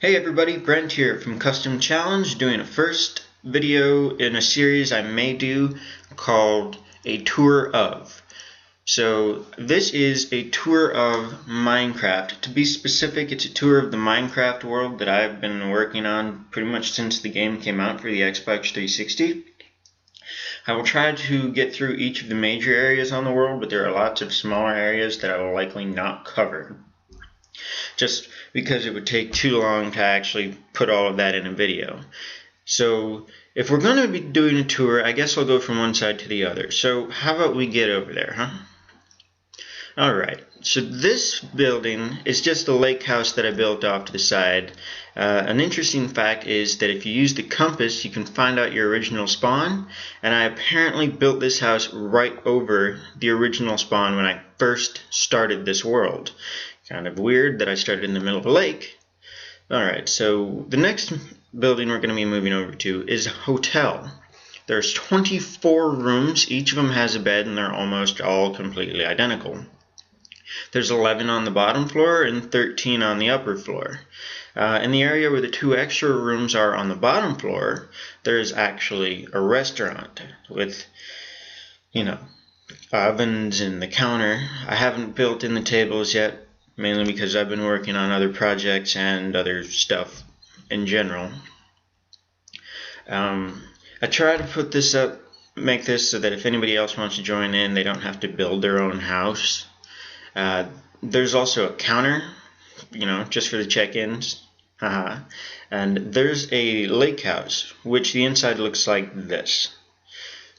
Hey everybody, Brent here from CustomChallenge, doing a first video in a series I may do called A Tour Of. So this is a tour of Minecraft. To be specific, it's a tour of the Minecraft world that I've been working on pretty much since the game came out for the Xbox 360. I will try to get through each of the major areas on the world, but there are lots of smaller areas that I will likely not cover, just because it would take too long to actually put all of that in a video. So if we're going to be doing a tour, I guess I'll go from one side to the other. So how about we get over there, huh? Alright, so this building is just a lake house that I built off to the side. An interesting fact is that if you use the compass, you can find out your original spawn, and I apparently built this house right over the original spawn when I first started this world. Kind of weird that I started in the middle of a lake. Alright, so the next building we're going to be moving over to is a hotel. There's 24 rooms, each of them has a bed, and they're almost all completely identical. There's 11 on the bottom floor and 13 on the upper floor. In the area where the 2 extra rooms are on the bottom floor, there's actually a restaurant with, ovens and the counter. I haven't built in the tables yet, mainly because I've been working on other projects and other stuff in general. I try to put this up, make this so that if anybody else wants to join in, they don't have to build their own house. There's also a counter, just for the check-ins. And there's a lake house, which the inside looks like this.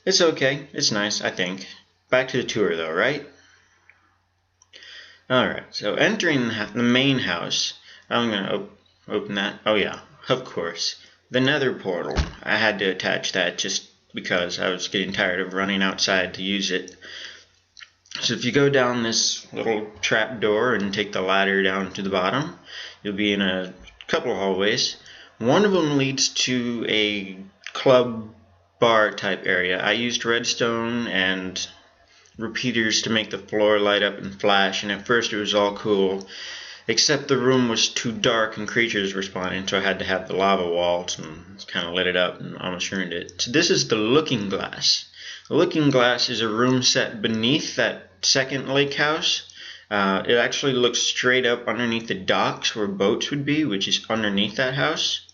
It's okay. It's nice, I think. Back to the tour, though, right? Alright, so entering the main house, I'm going to open that. Oh yeah, of course. The nether portal. I had to attach that just because I was getting tired of running outside to use it. So if you go down this little trap door and take the ladder down to the bottom, you'll be in a couple of hallways. One of them leads to a club bar type area. I used redstone and repeaters to make the floor light up and flash, and at first it was all cool, except the room was too dark and creatures were spawning, so I had to have the lava walls and kind of lit it up and almost ruined it. So this is the looking glass. The looking glass is a room set beneath that second lake house. It actually looks straight up underneath the docks where boats would be, which is underneath that house,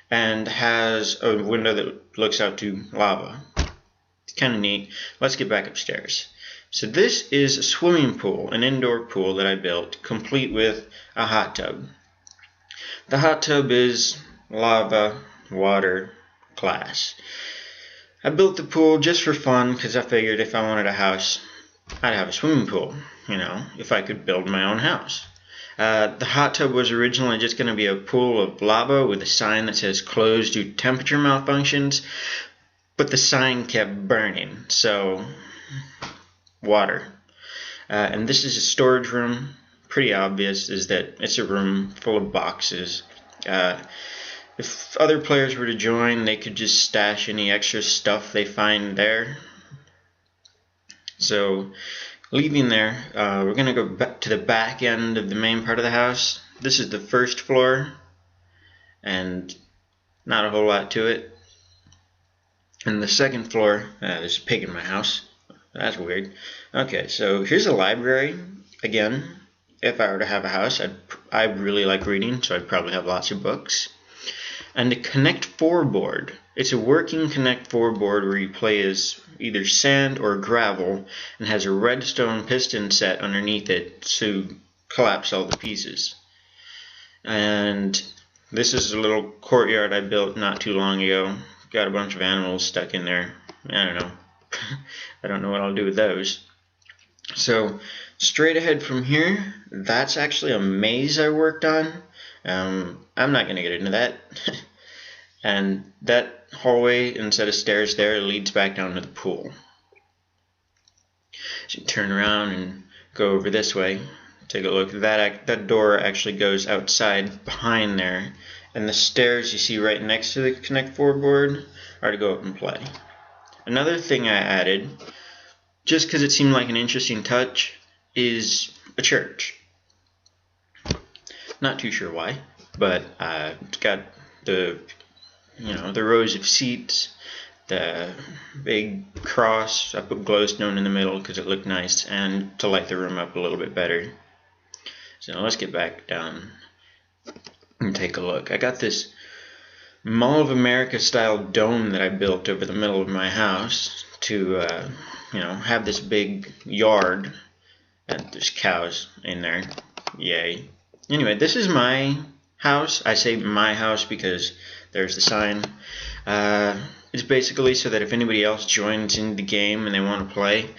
and has a window that looks out to lava. It's kind of neat. Let's get back upstairs. So this is a swimming pool, an indoor pool that I built, complete with a hot tub. The hot tub is lava, water, glass. I built the pool just for fun because I figured if I wanted a house, I'd have a swimming pool, if I could build my own house. The hot tub was originally just going to be a pool of lava with a sign that says closed due to temperature malfunctions, but the sign kept burning, so water. And this is a storage room. Pretty obvious is that it's a room full of boxes. If other players were to join, they could just stash any extra stuff they find there. So, leaving there, we're going to go back to the back end of the main part of the house. This is the first floor, and not a whole lot to it. And the second floor, there's a pig in my house. That's weird. Okay, so here's a library. Again, if I were to have a house, I really like reading, so I'd probably have lots of books. And a Connect 4 board. It's a working Connect 4 board where you play as either sand or gravel and has a redstone piston set underneath it to collapse all the pieces. And this is a little courtyard I built not too long ago. Got a bunch of animals stuck in there. I don't know. I don't know what I'll do with those. So straight ahead from here, that's actually a maze I worked on. I'm not going to get into that. And that hallway, instead of stairs there, leads back down to the pool. So you turn around and go over this way. Take a look. That door actually goes outside behind there. And the stairs you see right next to the Connect 4 board are to go up and play. Another thing I added, just because it seemed like an interesting touch, is a church. Not too sure why. but it's got the the rows of seats, the big cross. I put glowstone in the middle because it looked nice and to light the room up a little bit better. So let's get back down and take a look. I got this Mall of America style dome that I built over the middle of my house to have this big yard, and there's cows in there. Yay. Anyway, this is my house. I say my house because there's the sign. It's basically so that if anybody else joins in the game and they want to play,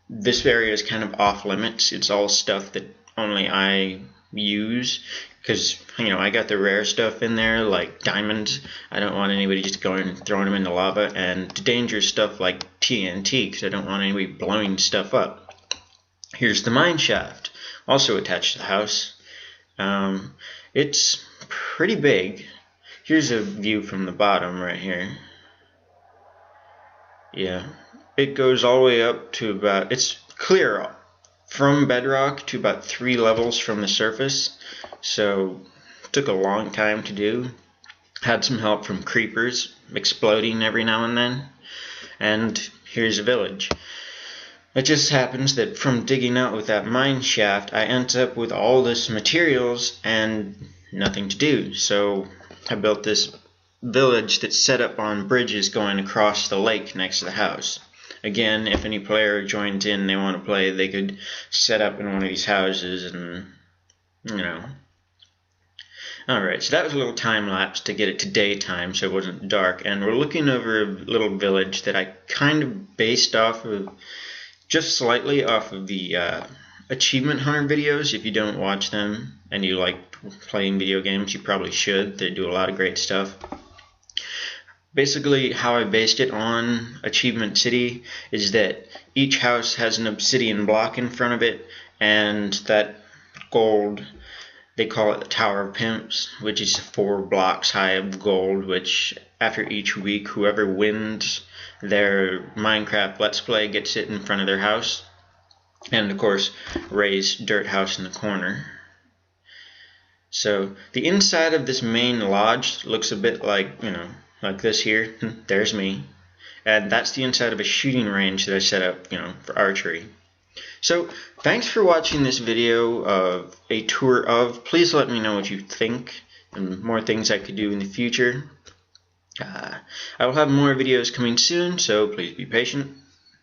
this area is kind of off limits. It's all stuff that only I use, because I got the rare stuff in there like diamonds. I don't want anybody just going and throwing them in the lava, and dangerous stuff like TNT, because I don't want anybody blowing stuff up. Here's the mine shaft, also attached to the house. It's pretty big. Here's a view from the bottom right here. Yeah, it goes all the way up to about, it's clear from bedrock to about 3 levels from the surface, so it took a long time to do. Had some help from creepers exploding every now and then. And here's a village. It just happens that from digging out with that mine shaft, I ended up with all this materials and nothing to do. So I built this village that's set up on bridges going across the lake next to the house. Again, if any player joins in and they want to play, they could set up in one of these houses and, Alright, so that was a little time lapse to get it to daytime so it wasn't dark. And we're looking over a little village that I kind of based off of, just slightly off of the Achievement Hunter videos. If you don't watch them and you like playing video games, you probably should. They do a lot of great stuff. Basically, how I based it on Achievement City is that each house has an obsidian block in front of it, and that gold, they call it the Tower of Pimps, which is 4 blocks high of gold, which after each week, whoever wins their Minecraft Let's Play gets it in front of their house. And of course, Ray's dirt house in the corner. So the inside of this main lodge looks a bit like, like this here. There's me. And that's the inside of a shooting range that I set up, for archery. So thanks for watching this video of a tour of. Please let me know what you think and more things I could do in the future. I will have more videos coming soon, so please be patient.